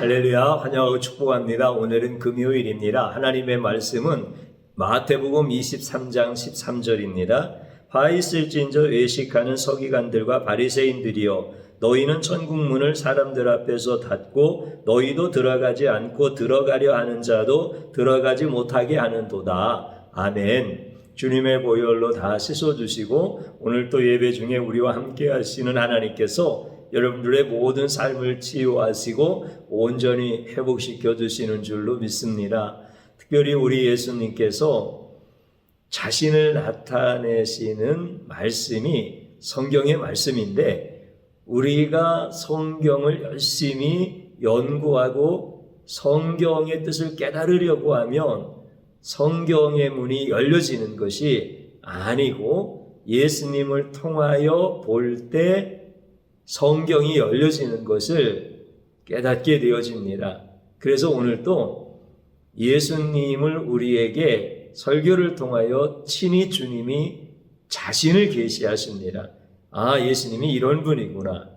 할렐루야, 환영하고 축복합니다. 오늘은 금요일입니다. 하나님의 말씀은 마태복음 23장 13절입니다. 화 있을진저 외식하는 서기관들과 바리새인들이여, 너희는 천국문을 사람들 앞에서 닫고 너희도 들어가지 않고 들어가려 하는 자도 들어가지 못하게 하는도다. 아멘. 주님의 보혈로 다 씻어주시고 오늘 또 예배 중에 우리와 함께 하시는 하나님께서 여러분들의 모든 삶을 치유하시고 온전히 회복시켜 주시는 줄로 믿습니다. 특별히 우리 예수님께서 자신을 나타내시는 말씀이 성경의 말씀인데, 우리가 성경을 열심히 연구하고 성경의 뜻을 깨달으려고 하면 성경의 문이 열려지는 것이 아니고, 예수님을 통하여 볼 때 성경이 열려지는 것을 깨닫게 되어집니다. 그래서 오늘도 예수님을 우리에게 설교를 통하여 친히 주님이 자신을 계시하십니다. 아, 예수님이 이런 분이구나.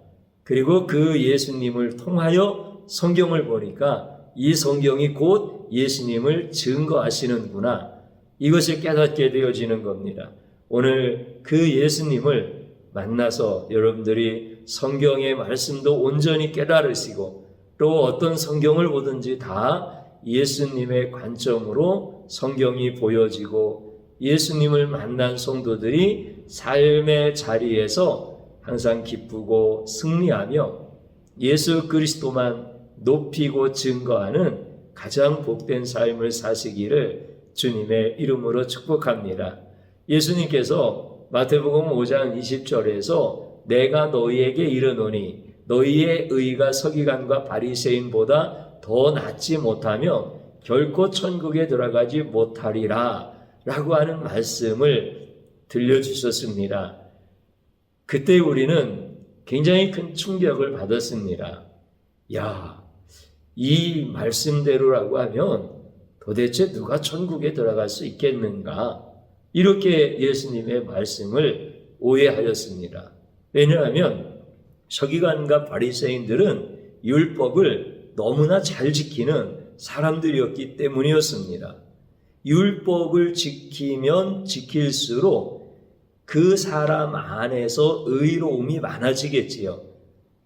그리고 그 예수님을 통하여 성경을 보니까 이 성경이 곧 예수님을 증거하시는구나. 이것을 깨닫게 되어지는 겁니다. 오늘 그 예수님을 만나서 여러분들이 성경의 말씀도 온전히 깨달으시고, 또 어떤 성경을 보든지 다 예수님의 관점으로 성경이 보여지고, 예수님을 만난 성도들이 삶의 자리에서 항상 기쁘고 승리하며 예수 그리스도만 높이고 증거하는 가장 복된 삶을 사시기를 주님의 이름으로 축복합니다. 예수님께서 마태복음 5장 20절에서 내가 너희에게 이르노니 너희의 의가 서기관과 바리새인보다 더 낫지 못하며 결코 천국에 들어가지 못하리라 라고 하는 말씀을 들려주셨습니다. 그때 우리는 굉장히 큰 충격을 받았습니다. 야, 이 말씀대로라고 하면 도대체 누가 천국에 들어갈 수 있겠는가? 이렇게 예수님의 말씀을 오해하였습니다. 왜냐하면 서기관과 바리새인들은 율법을 너무나 잘 지키는 사람들이었기 때문이었습니다. 율법을 지키면 지킬수록 그 사람 안에서 의로움이 많아지겠지요.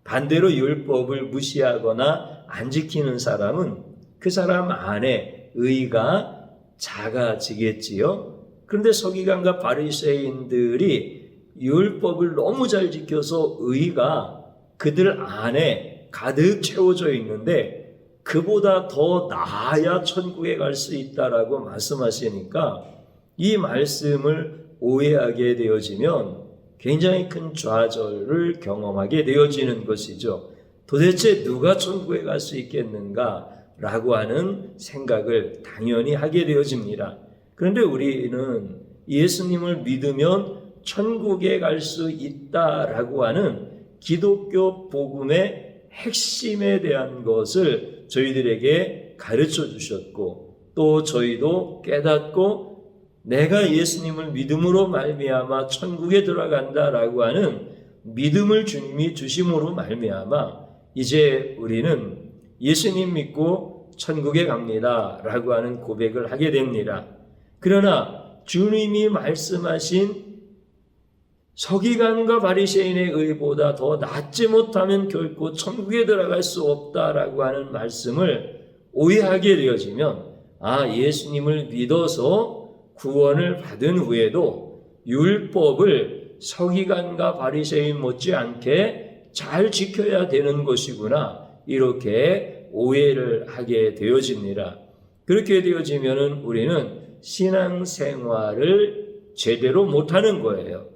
반대로 율법을 무시하거나 안 지키는 사람은 그 사람 안에 의가 작아지겠지요. 그런데 서기관과 바리새인들이 율법을 너무 잘 지켜서 의가 그들 안에 가득 채워져 있는데, 그보다 더 나아야 천국에 갈 수 있다라고 말씀하시니까 이 말씀을 오해하게 되어지면 굉장히 큰 좌절을 경험하게 되어지는 것이죠. 도대체 누가 천국에 갈 수 있겠는가 라고 하는 생각을 당연히 하게 되어집니다. 그런데 우리는 예수님을 믿으면 천국에 갈 수 있다라고 하는 기독교 복음의 핵심에 대한 것을 저희들에게 가르쳐 주셨고, 또 저희도 깨닫고 내가 예수님을 믿음으로 말미암아 천국에 들어간다라고 하는 믿음을 주님이 주심으로 말미암아 이제 우리는 예수님 믿고 천국에 갑니다라고 하는 고백을 하게 됩니다. 그러나 주님이 말씀하신 서기관과 바리새인의 의보다 더 낫지 못하면 결코 천국에 들어갈 수 없다라고 하는 말씀을 오해하게 되어지면, 아, 예수님을 믿어서 구원을 받은 후에도 율법을 서기관과 바리새인 못지않게 잘 지켜야 되는 것이구나, 이렇게 오해를 하게 되어집니다. 그렇게 되어지면 우리는 신앙생활을 제대로 못하는 거예요.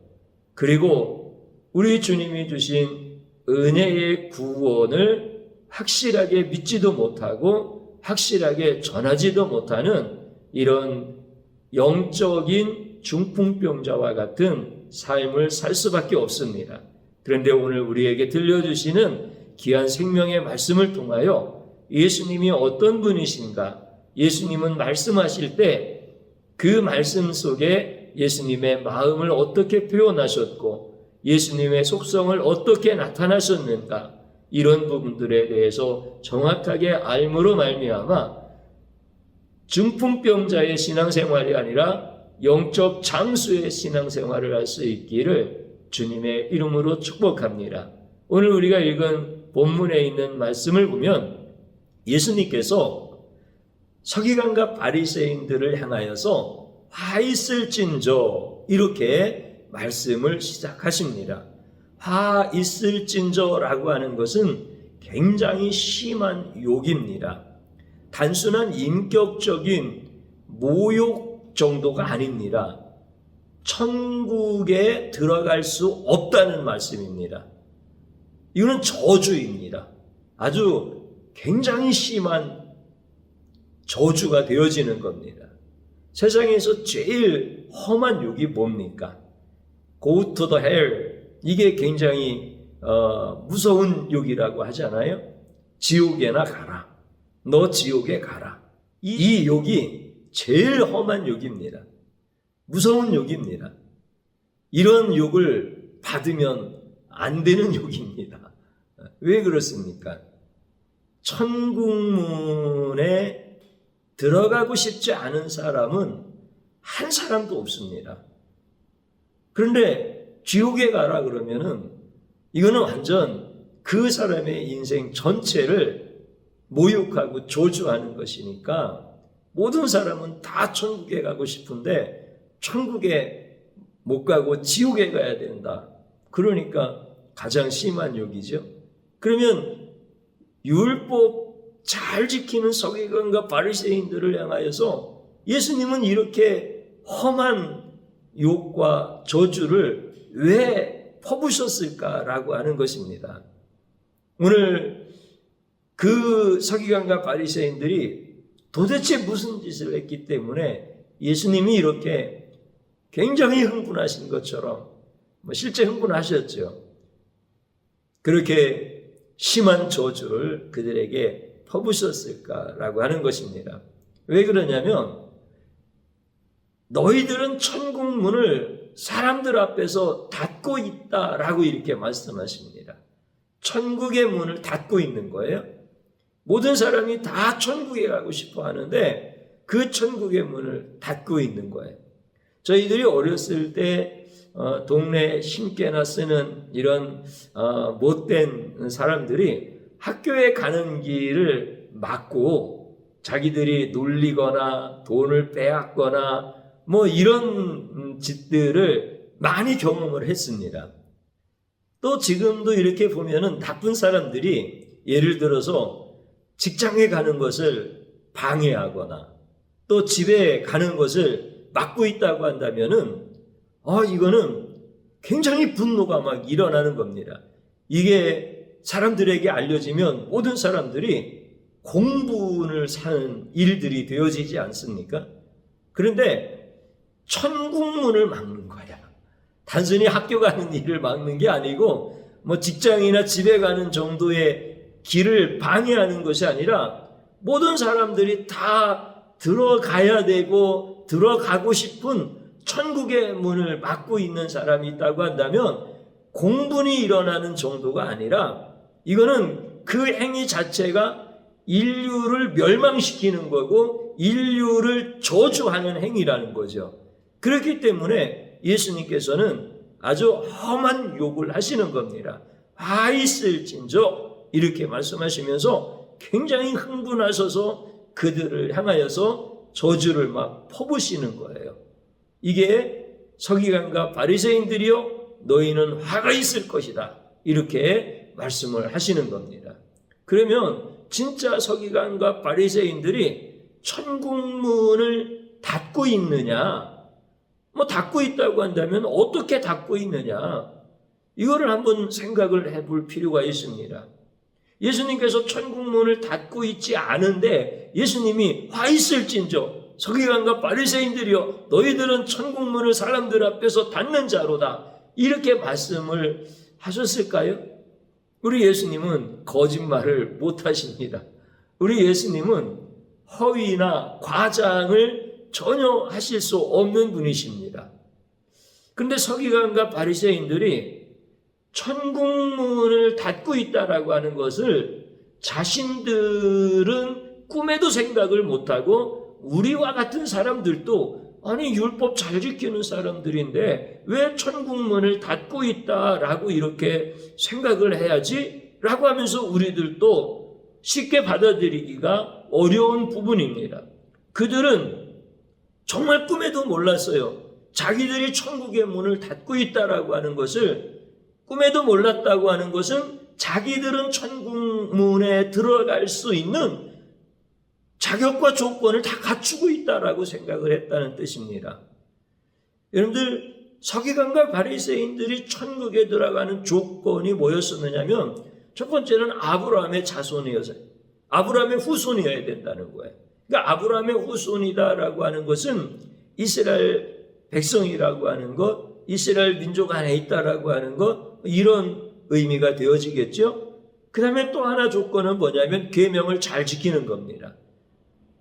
그리고 우리 주님이 주신 은혜의 구원을 확실하게 믿지도 못하고 확실하게 전하지도 못하는 이런 영적인 중풍병자와 같은 삶을 살 수밖에 없습니다. 그런데 오늘 우리에게 들려주시는 귀한 생명의 말씀을 통하여 예수님이 어떤 분이신가, 예수님은 말씀하실 때 그 말씀 속에 예수님의 마음을 어떻게 표현하셨고 예수님의 속성을 어떻게 나타나셨는가, 이런 부분들에 대해서 정확하게 알므로 말미암아 중풍병자의 신앙생활이 아니라 영적 장수의 신앙생활을 할 수 있기를 주님의 이름으로 축복합니다. 오늘 우리가 읽은 본문에 있는 말씀을 보면 예수님께서 서기관과 바리새인들을 향하여서 화 있을진저 이렇게 말씀을 시작하십니다. 화 있을진저라고 하는 것은 굉장히 심한 욕입니다. 단순한 인격적인 모욕 정도가 아닙니다. 천국에 들어갈 수 없다는 말씀입니다. 이거는 저주입니다. 아주 굉장히 심한 저주가 되어지는 겁니다. 세상에서 제일 험한 욕이 뭡니까? Go to the hell. 이게 굉장히 무서운 욕이라고 하잖아요. 지옥에나 가라. 너 지옥에 가라. 이 욕이 제일 험한 욕입니다. 무서운 욕입니다. 이런 욕을 받으면 안 되는 욕입니다. 왜 그렇습니까? 천국문에 들어가고 싶지 않은 사람은 한 사람도 없습니다. 그런데 지옥에 가라 그러면은 이거는 완전 그 사람의 인생 전체를 모욕하고 저주하는 것이니까 모든 사람은 다 천국에 가고 싶은데 천국에 못 가고 지옥에 가야 된다. 그러니까 가장 심한 욕이죠. 그러면 율법 잘 지키는 서기관과 바리새인들을 향하여서 예수님은 이렇게 험한 욕과 저주를 왜 퍼부셨을까라고 하는 것입니다. 오늘 그 서기관과 바리새인들이 도대체 무슨 짓을 했기 때문에 예수님이 이렇게 굉장히 흥분하신 것처럼 실제 흥분하셨죠. 그렇게 심한 저주를 그들에게 퍼부셨을까라고 하는 것입니다. 왜 그러냐면 너희들은 천국 문을 사람들 앞에서 닫고 있다라고 이렇게 말씀하십니다. 천국의 문을 닫고 있는 거예요. 모든 사람이 다 천국에 가고 싶어 하는데 그 천국의 문을 닫고 있는 거예요. 저희들이 어렸을 때 동네 신께나 쓰는 이런 못된 사람들이 학교에 가는 길을 막고 자기들이 놀리거나 돈을 빼앗거나 뭐 이런 짓들을 많이 경험을 했습니다. 또 지금도 이렇게 보면은 나쁜 사람들이 예를 들어서 직장에 가는 것을 방해하거나 또 집에 가는 것을 막고 있다고 한다면은 이거는 굉장히 분노가 막 일어나는 겁니다. 이게 사람들에게 알려지면 모든 사람들이 공분을 사는 일들이 되어지지 않습니까? 그런데 천국문을 막는 거야. 단순히 학교 가는 일을 막는 게 아니고 뭐 직장이나 집에 가는 정도의 길을 방해하는 것이 아니라 모든 사람들이 다 들어가야 되고 들어가고 싶은 천국의 문을 막고 있는 사람이 있다고 한다면 공분이 일어나는 정도가 아니라 이거는 그 행위 자체가 인류를 멸망시키는 거고 인류를 저주하는 행위라는 거죠. 그렇기 때문에 예수님께서는 아주 험한 욕을 하시는 겁니다. 화 있을진저 이렇게 말씀하시면서 굉장히 흥분하셔서 그들을 향하여서 저주를 막 퍼부시는 거예요. 이게 서기관과 바리새인들이요 너희는 화가 있을 것이다 이렇게 말씀을 하시는 겁니다. 그러면 진짜 서기관과 바리새인들이 천국문을 닫고 있느냐, 뭐 닫고 있다고 한다면 어떻게 닫고 있느냐, 이거를 한번 생각을 해볼 필요가 있습니다. 예수님께서 천국문을 닫고 있지 않은데 예수님이 화 있을진저 서기관과 바리새인들이여 너희들은 천국문을 사람들 앞에서 닫는 자로다 이렇게 말씀을 하셨을까요? 우리 예수님은 거짓말을 못하십니다. 우리 예수님은 허위나 과장을 전혀 하실 수 없는 분이십니다. 그런데 서기관과 바리새인들이 천국문을 닫고 있다라고 하는 것을 자신들은 꿈에도 생각을 못하고 우리와 같은 사람들도 아니 율법 잘 지키는 사람들인데 왜 천국문을 닫고 있다라고 이렇게 생각을 해야지? 라고 하면서 우리들도 쉽게 받아들이기가 어려운 부분입니다. 그들은 정말 꿈에도 몰랐어요. 자기들이 천국의 문을 닫고 있다라고 하는 것을 꿈에도 몰랐다고 하는 것은 자기들은 천국문에 들어갈 수 있는 자격과 조건을 다 갖추고 있다라고 생각을 했다는 뜻입니다. 여러분들, 서기관과 바리새인들이 천국에 들어가는 조건이 뭐였었느냐면 첫 번째는 아브라함의 자손이어서요. 아브라함의 후손이어야 된다는 거예요. 그러니까 아브라함의 후손이다라고 하는 것은 이스라엘 백성이라고 하는 것, 이스라엘 민족 안에 있다라고 하는 것, 이런 의미가 되어지겠죠. 그 다음에 또 하나 조건은 뭐냐면 계명을 잘 지키는 겁니다.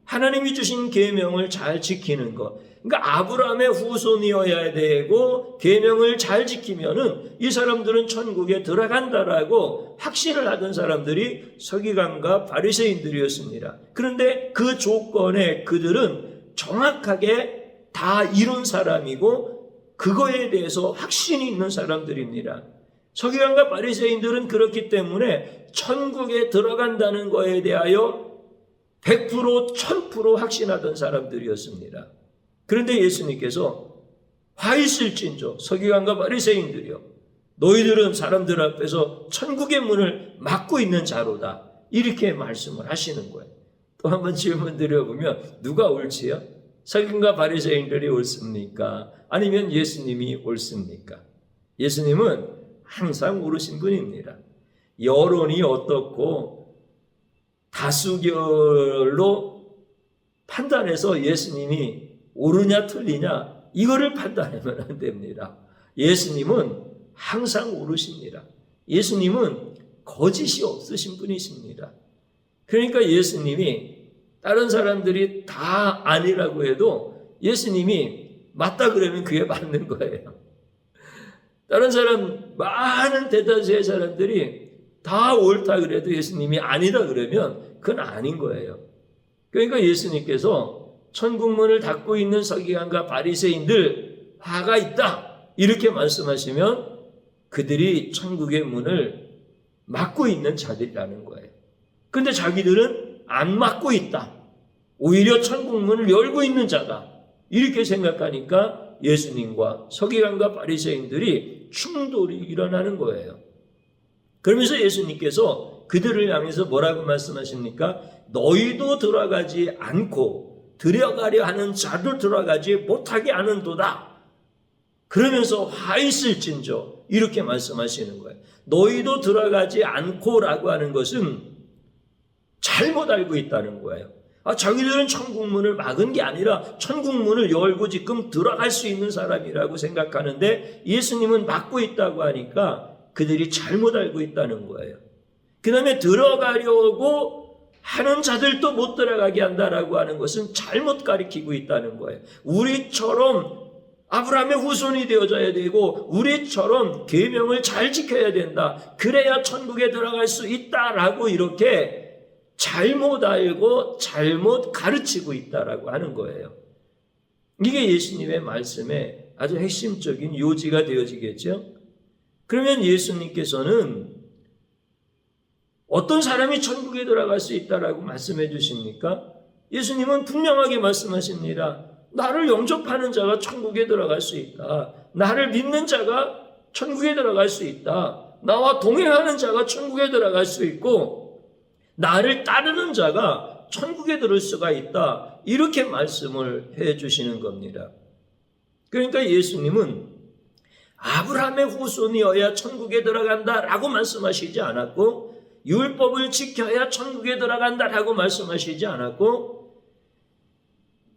하나님이 주신 계명을 잘 지키는 것. 그러니까 아브라함의 후손이어야 되고 계명을 잘 지키면은 이 사람들은 천국에 들어간다라고 확신을 하던 사람들이 서기관과 바리새인들이었습니다. 그런데 그 조건에 그들은 정확하게 다 이룬 사람이고 그거에 대해서 확신이 있는 사람들입니다. 서기관과 바리새인들은 그렇기 때문에 천국에 들어간다는 거에 대하여 100% 1000% 확신하던 사람들이었습니다. 그런데 예수님께서 화 있을진저 서기관과 바리새인들이여 너희들은 사람들 앞에서 천국의 문을 막고 있는 자로다. 이렇게 말씀을 하시는 거예요. 또 한번 질문 드려보면 누가 옳지요? 서기관과 바리새인들이 옳습니까? 아니면 예수님이 옳습니까? 예수님은 항상 옳으신 분입니다. 여론이 어떻고 다수결로 판단해서 예수님이 옳으냐 틀리냐 이거를 판단하면 안 됩니다. 예수님은 항상 옳으십니다. 예수님은 거짓이 없으신 분이십니다. 그러니까 예수님이 다른 사람들이 다 아니라고 해도 예수님이 맞다 그러면 그게 맞는 거예요. 다른 사람 많은 대다수의 사람들이 다 옳다 그래도 예수님이 아니다 그러면 그건 아닌 거예요. 그러니까 예수님께서 천국문을 닫고 있는 서기관과 바리새인들 화가 있다 이렇게 말씀하시면 그들이 천국의 문을 막고 있는 자들이라는 거예요. 그런데 자기들은 안 막고 있다. 오히려 천국문을 열고 있는 자다. 이렇게 생각하니까 예수님과 서기관과 바리새인들이 충돌이 일어나는 거예요. 그러면서 예수님께서 그들을 향해서 뭐라고 말씀하십니까? 너희도 들어가지 않고 들어가려 하는 자도 들어가지 못하게 하는도다. 그러면서 화 있을진저 이렇게 말씀하시는 거예요. 너희도 들어가지 않고라고 하는 것은 잘못 알고 있다는 거예요. 자기들은 천국문을 막은 게 아니라 천국문을 열고 지금 들어갈 수 있는 사람이라고 생각하는데 예수님은 막고 있다고 하니까 그들이 잘못 알고 있다는 거예요. 그 다음에 들어가려고 하는 자들도 못 들어가게 한다라고 하는 것은 잘못 가리키고 있다는 거예요. 우리처럼 아브라함의 후손이 되어져야 되고 우리처럼 계명을 잘 지켜야 된다. 그래야 천국에 들어갈 수 있다라고 이렇게 잘못 알고 잘못 가르치고 있다라고 하는 거예요. 이게 예수님의 말씀의 아주 핵심적인 요지가 되어지겠죠. 그러면 예수님께서는 어떤 사람이 천국에 들어갈 수 있다라고 말씀해 주십니까? 예수님은 분명하게 말씀하십니다. 나를 영접하는 자가 천국에 들어갈 수 있다. 나를 믿는 자가 천국에 들어갈 수 있다. 나와 동행하는 자가 천국에 들어갈 수 있고 나를 따르는 자가 천국에 들을 수가 있다. 이렇게 말씀을 해 주시는 겁니다. 그러니까 예수님은 아브라함의 후손이어야 천국에 들어간다라고 말씀하시지 않았고 율법을 지켜야 천국에 들어간다라고 말씀하시지 않았고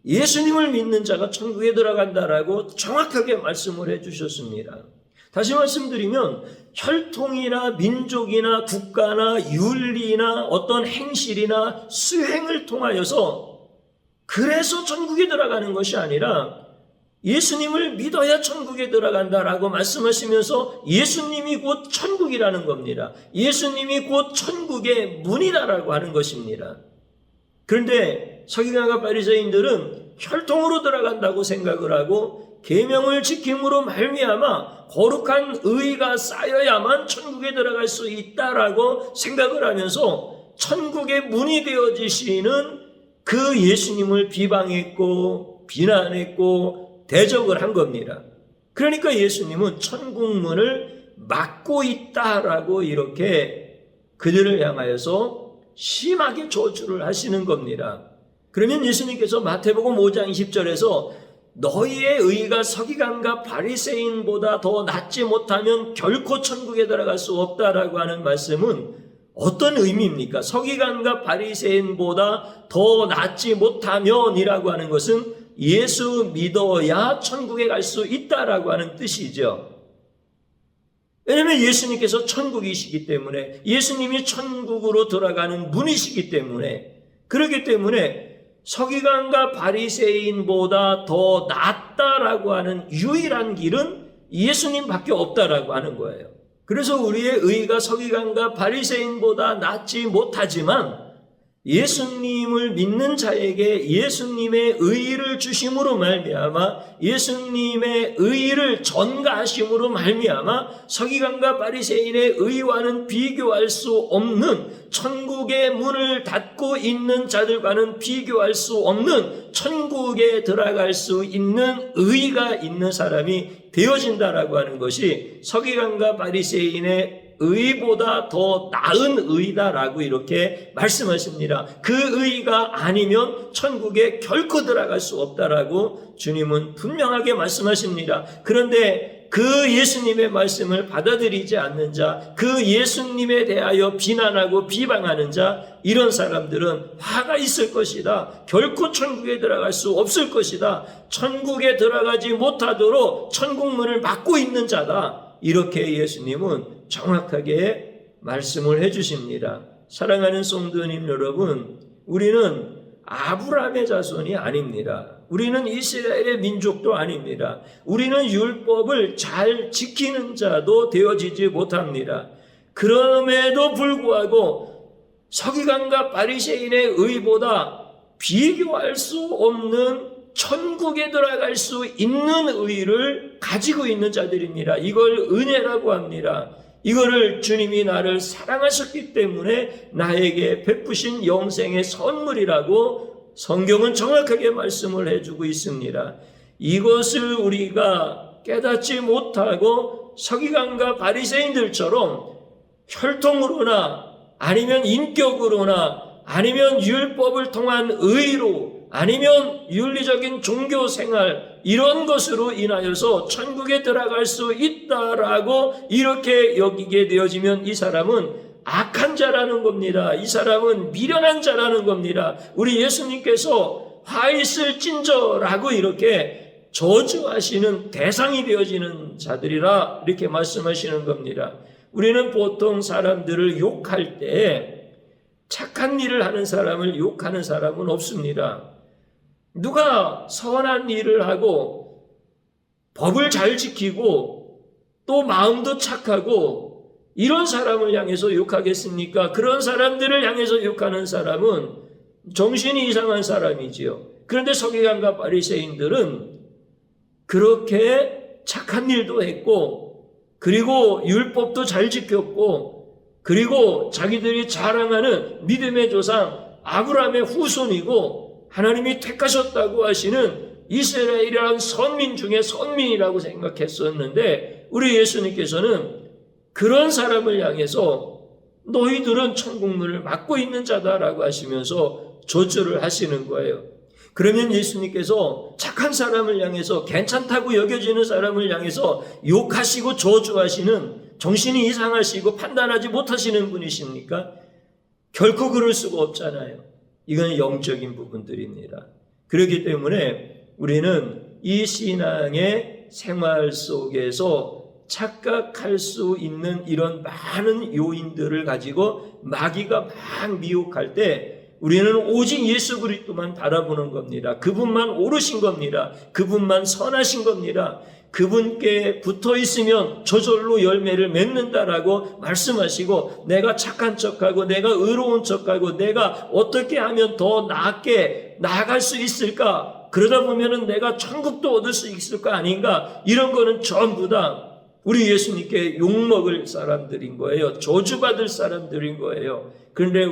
예수님을 믿는 자가 천국에 들어간다라고 정확하게 말씀을 해 주셨습니다. 다시 말씀드리면 혈통이나 민족이나 국가나 윤리나 어떤 행실이나 수행을 통하여서 그래서 천국에 들어가는 것이 아니라 예수님을 믿어야 천국에 들어간다라고 말씀하시면서 예수님이 곧 천국이라는 겁니다. 예수님이 곧 천국의 문이다라고 하는 것입니다. 그런데 서기관과 바리새인들은 혈통으로 들어간다고 생각을 하고 계명을 지킴으로 말미암아 거룩한 의가 쌓여야만 천국에 들어갈 수 있다라고 생각을 하면서 천국의 문이 되어지시는 그 예수님을 비방했고 비난했고 대적을 한 겁니다. 그러니까 예수님은 천국 문을 막고 있다라고 이렇게 그들을 향하여서 심하게 저주를 하시는 겁니다. 그러면 예수님께서 마태복음 5장 20절에서 너희의 의가 서기관과 바리새인보다 더 낫지 못하면 결코 천국에 들어갈 수 없다라고 하는 말씀은 어떤 의미입니까? 서기관과 바리새인보다 더 낫지 못하면이라고 하는 것은 예수 믿어야 천국에 갈 수 있다라고 하는 뜻이죠. 왜냐하면 예수님께서 천국이시기 때문에, 예수님이 천국으로 들어가는 문이시기 때문에, 그렇기 때문에 서기관과 바리새인보다 더 낫다라고 하는 유일한 길은 예수님밖에 없다라고 하는 거예요. 그래서 우리의 의가 서기관과 바리새인보다 낫지 못하지만 예수님을 믿는 자에게 예수님의 의를 주심으로 말미암아, 예수님의 의를 전가하심으로 말미암아 서기관과 바리새인의 의와는 비교할 수 없는, 천국의 문을 닫고 있는 자들과는 비교할 수 없는 천국에 들어갈 수 있는 의가 있는 사람이 되어진다라고 하는 것이 서기관과 바리새인의 의보다 더 나은 의다라고 이렇게 말씀하십니다. 그 의가 아니면 천국에 결코 들어갈 수 없다라고 주님은 분명하게 말씀하십니다. 그런데 그 예수님의 말씀을 받아들이지 않는 자, 그 예수님에 대하여 비난하고 비방하는 자, 이런 사람들은 화가 있을 것이다. 결코 천국에 들어갈 수 없을 것이다. 천국에 들어가지 못하도록 천국 문을 막고 있는 자다. 이렇게 예수님은 정확하게 말씀을 해주십니다. 사랑하는 성도님 여러분, 우리는 아브라함의 자손이 아닙니다. 우리는 이스라엘의 민족도 아닙니다. 우리는 율법을 잘 지키는 자도 되어지지 못합니다. 그럼에도 불구하고 서기관과 바리새인의 의보다 비교할 수 없는 천국에 들어갈 수 있는 의를 가지고 있는 자들입니다. 이걸 은혜라고 합니다. 이거를 주님이 나를 사랑하셨기 때문에 나에게 베푸신 영생의 선물이라고 성경은 정확하게 말씀을 해주고 있습니다. 이것을 우리가 깨닫지 못하고 서기관과 바리새인들처럼 혈통으로나 아니면 인격으로나 아니면 율법을 통한 의로 아니면 윤리적인 종교 생활 이런 것으로 인하여서 천국에 들어갈 수 있다라고 이렇게 여기게 되어지면 이 사람은 악한 자라는 겁니다. 이 사람은 미련한 자라는 겁니다. 우리 예수님께서 화 있을 찐저라고 이렇게 저주하시는 대상이 되어지는 자들이라 이렇게 말씀하시는 겁니다. 우리는 보통 사람들을 욕할 때 착한 일을 하는 사람을 욕하는 사람은 없습니다. 누가 선한 일을 하고 법을 잘 지키고 또 마음도 착하고 이런 사람을 향해서 욕하겠습니까? 그런 사람들을 향해서 욕하는 사람은 정신이 이상한 사람이지요. 그런데 서기관과 바리새인들은 그렇게 착한 일도 했고 그리고 율법도 잘 지켰고 그리고 자기들이 자랑하는 믿음의 조상 아브라함의 후손이고 하나님이 택하셨다고 하시는 이스라엘이라는 선민 중에 선민이라고 생각했었는데 우리 예수님께서는 그런 사람을 향해서 너희들은 천국문을 막고 있는 자다라고 하시면서 저주를 하시는 거예요. 그러면 예수님께서 착한 사람을 향해서 괜찮다고 여겨지는 사람을 향해서 욕하시고 저주하시는 정신이 이상하시고 판단하지 못하시는 분이십니까? 결코 그럴 수가 없잖아요. 이건 영적인 부분들입니다. 그렇기 때문에 우리는 이 신앙의 생활 속에서 착각할 수 있는 이런 많은 요인들을 가지고 마귀가 막 미혹할 때 우리는 오직 예수 그리스도만 바라보는 겁니다. 그분만 옳으신 겁니다. 그분만 선하신 겁니다. 그분께 붙어 있으면 저절로 열매를 맺는다라고 말씀하시고, 내가 착한 척하고 내가 의로운 척하고 내가 어떻게 하면 더 나게 나아갈 수 있을까? 그러다 보면은 내가 천국도 얻을 수 있을 거 아닌가? 이런 거는 전부 다 우리 예수님께 욕먹을 사람들인 거예요. 저주받을 사람들인 거예요. 그런데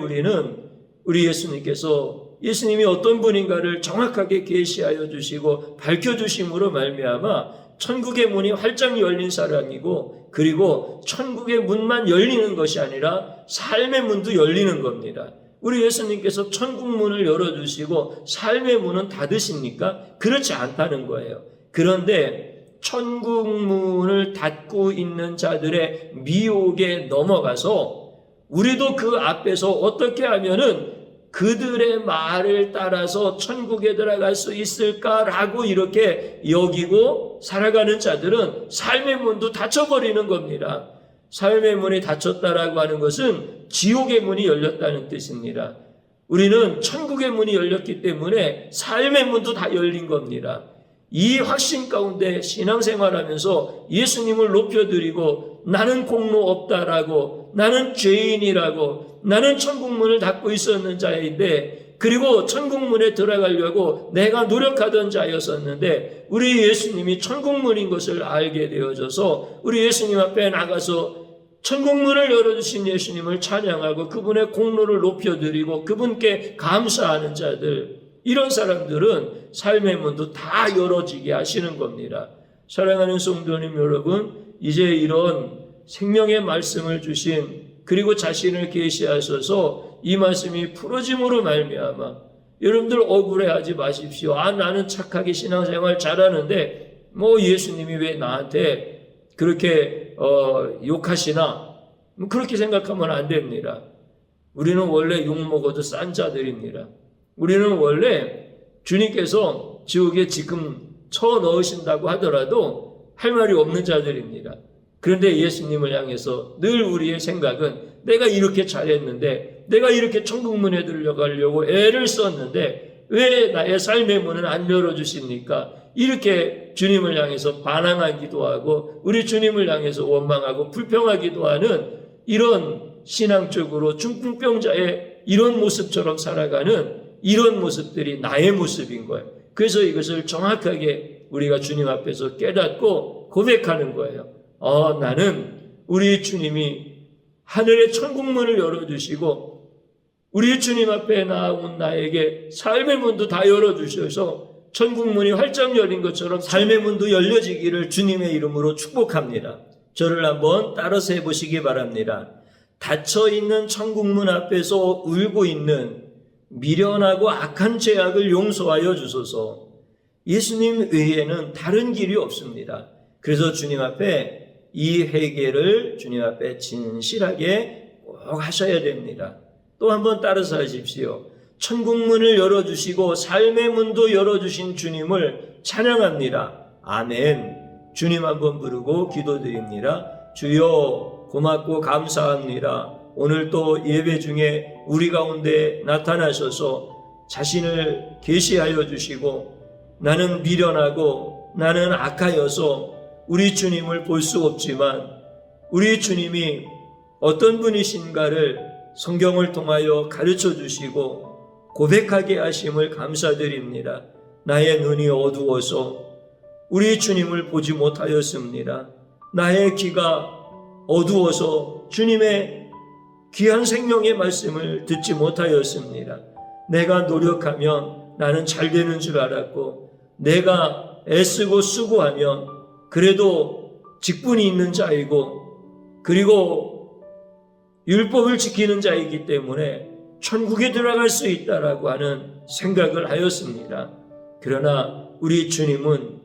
우리 예수님께서 예수님이 어떤 분인가를 정확하게 계시하여 주시고 밝혀주심으로 말미암아 천국의 문이 활짝 열린 사람이고, 그리고 천국의 문만 열리는 것이 아니라 삶의 문도 열리는 겁니다. 우리 예수님께서 천국 문을 열어주시고 삶의 문은 닫으십니까? 그렇지 않다는 거예요. 그런데 천국 문을 닫고 있는 자들의 미혹에 넘어가서 우리도 그 앞에서 어떻게 하면은 그들의 말을 따라서 천국에 들어갈 수 있을까라고 이렇게 여기고 살아가는 자들은 삶의 문도 닫혀버리는 겁니다. 삶의 문이 닫혔다라고 하는 것은 지옥의 문이 열렸다는 뜻입니다. 우리는 천국의 문이 열렸기 때문에 삶의 문도 다 열린 겁니다. 이 확신 가운데 신앙생활하면서 예수님을 높여드리고, 나는 공로 없다라고, 나는 죄인이라고, 나는 천국문을 닫고 있었는 자인데, 그리고 천국문에 들어가려고 내가 노력하던 자였었는데 우리 예수님이 천국문인 것을 알게 되어져서 우리 예수님 앞에 나가서 천국문을 열어주신 예수님을 찬양하고 그분의 공로를 높여드리고 그분께 감사하는 자들, 이런 사람들은 삶의 문도 다 열어지게 하시는 겁니다. 사랑하는 성도님 여러분, 이제 이런 생명의 말씀을 주신, 그리고 자신을 계시하셔서 이 말씀이 풀어짐으로 말미암아 여러분들 억울해하지 마십시오. 나는 착하게 신앙생활 잘하는데 예수님이 왜 나한테 그렇게 욕하시나? 그렇게 생각하면 안 됩니다. 우리는 원래 욕먹어도 싼 자들입니다. 우리는 원래 주님께서 지옥에 지금 쳐넣으신다고 하더라도 할 말이 없는 자들입니다. 그런데 예수님을 향해서 늘 우리의 생각은, 내가 이렇게 잘했는데, 내가 이렇게 천국문에 들어가려고 애를 썼는데 왜 나의 삶의 문은 안 열어주십니까? 이렇게 주님을 향해서 반항하기도 하고 우리 주님을 향해서 원망하고 불평하기도 하는 이런 신앙적으로 중풍병자의 이런 모습처럼 살아가는 이런 모습들이 나의 모습인 거예요. 그래서 이것을 정확하게 우리가 주님 앞에서 깨닫고 고백하는 거예요. 나는 우리 주님이 하늘의 천국문을 열어주시고 우리 주님 앞에 나온 나에게 삶의 문도 다 열어주셔서 천국문이 활짝 열린 것처럼 삶의 문도 열려지기를 주님의 이름으로 축복합니다. 저를 한번 따라서 해보시기 바랍니다. 닫혀있는 천국문 앞에서 울고 있는 미련하고 악한 죄악을 용서하여 주소서. 예수님 외에는 다른 길이 없습니다. 그래서 주님 앞에 이 회개를 주님 앞에 진실하게 꼭 하셔야 됩니다. 또 한번 따라서 하십시오. 천국문을 열어주시고 삶의 문도 열어주신 주님을 찬양합니다. 아멘. 주님 한번 부르고 기도드립니다. 주여, 고맙고 감사합니다. 오늘 또 예배 중에 우리 가운데 나타나셔서 자신을 계시하여 주시고, 나는 미련하고 나는 악하여서 우리 주님을 볼 수 없지만 우리 주님이 어떤 분이신가를 성경을 통하여 가르쳐 주시고 고백하게 하심을 감사드립니다. 나의 눈이 어두워서 우리 주님을 보지 못하였습니다. 나의 귀가 어두워서 주님의 귀한 생명의 말씀을 듣지 못하였습니다. 내가 노력하면 나는 잘 되는 줄 알았고, 내가 애쓰고 수고하면 그래도 직분이 있는 자이고, 그리고 율법을 지키는 자이기 때문에 천국에 들어갈 수 있다라고 하는 생각을 하였습니다. 그러나 우리 주님은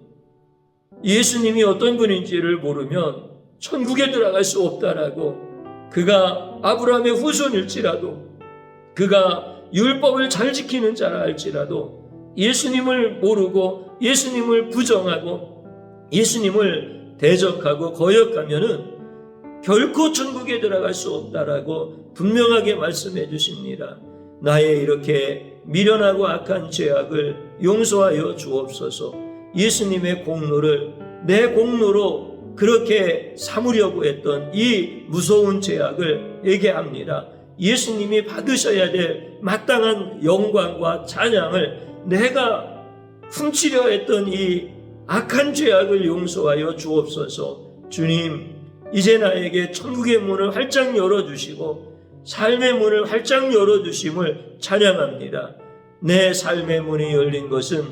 예수님이 어떤 분인지를 모르면 천국에 들어갈 수 없다라고, 그가 아브라함의 후손일지라도, 그가 율법을 잘 지키는 자라 할지라도 예수님을 모르고 예수님을 부정하고 예수님을 대적하고 거역하면은 결코 천국에 들어갈 수 없다라고 분명하게 말씀해 주십니다. 나의 이렇게 미련하고 악한 죄악을 용서하여 주옵소서. 예수님의 공로를 내 공로로 그렇게 삼으려고 했던 이 무서운 죄악을 얘기합니다. 예수님이 받으셔야 될 마땅한 영광과 찬양을 내가 훔치려 했던 이 악한 죄악을 용서하여 주옵소서. 주님, 이제 나에게 천국의 문을 활짝 열어주시고 삶의 문을 활짝 열어주심을 찬양합니다. 내 삶의 문이 열린 것은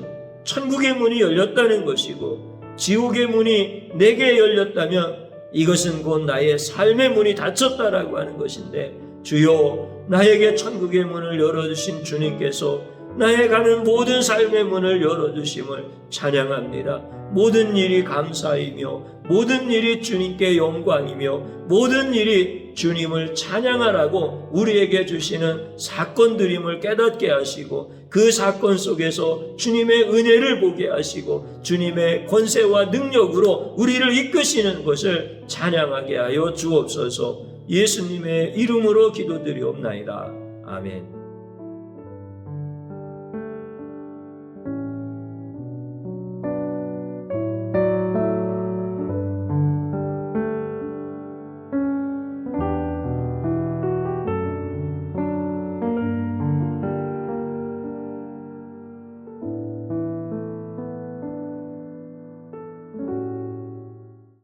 천국의 문이 열렸다는 것이고 지옥의 문이 내게 열렸다면 이것은 곧 나의 삶의 문이 닫혔다라고 하는 것인데, 주여, 나에게 천국의 문을 열어주신 주님께서 나의 가는 모든 삶의 문을 열어주심을 찬양합니다. 모든 일이 감사이며 모든 일이 주님께 영광이며 모든 일이 주님을 찬양하라고 우리에게 주시는 사건들임을 깨닫게 하시고 그 사건 속에서 주님의 은혜를 보게 하시고 주님의 권세와 능력으로 우리를 이끄시는 것을 찬양하게 하여 주옵소서. 예수님의 이름으로 기도드리옵나이다. 아멘.